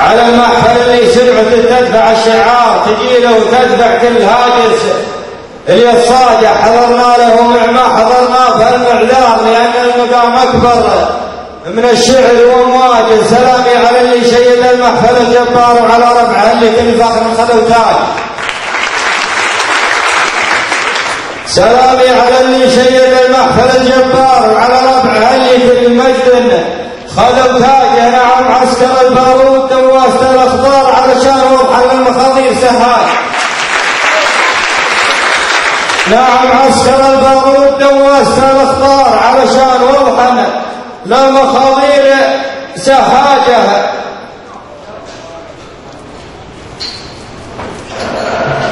على المحفل اللي سمعت تدفع الشعار تجي له وتدفع كل هاجس اللي الصاجع حضرنا له ما حضرنا فالمعذار لأن المقام أكبر من الشعر وامواج. سلامي على اللي شيد المحفل الجبار وعلى ربعه اللي كل فخر خذوا تاج. سلامي على اللي شيد المحفل الجبار وعلى ربعه اللي كل مجد خذوا تاج. نعم عسكر البارود دواسة الاخضار علشان وضح المخاضير سهال. نعم عسكر البارود دواسة الاخضار علشان وضح للمخاضير سهاجة.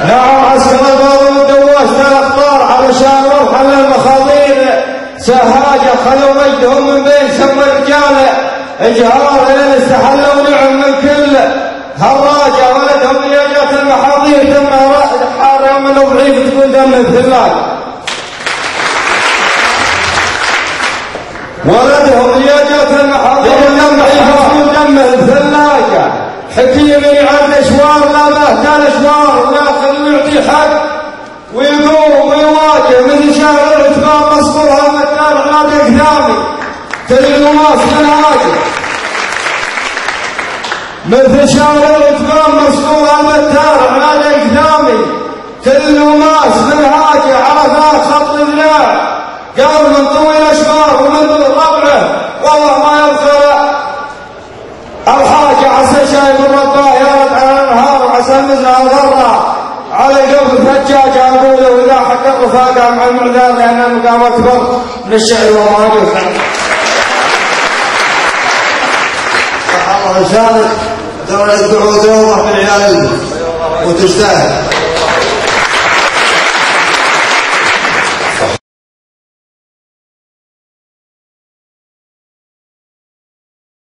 نعم عسكر البارود دواسة الاخضار علشان وضح للمخاضير سهاجة. خلوا مجدهم من بين سم الرجال اجهار لين استحلوا نعم من كل هراجة. ولدهم لياجات المحاضير دم حار يوم ضعيف تقول دم الثلاج. ولدهم لياجات المحاضير دم ضعيف تقول دم الثلاجة. حكيمي عند اشوار لا بهتان اشوار ولكن يعطي حق ويقوم ويواجه من شارع اتمام مصبورها مكان عناد اقدامي كل نواس من هاجر. مثل شارع اتمام مصبورها مكان عناد اقدامي كل نواس من هاجر. عرفات خط الله قال من طويل اشمار ومن ربعه والله ما يذكر الحاجة. عسى شايف الرباه يرد على الانهار وعسى المزرعه ضرة على قبل ثجاج أقوله. وإذا حق الرفاقة مع المعذار لأن المقام أكبر من الشعر ومواجه. الله يشارك دولة الدعوة دومة في العيال وتجتهد.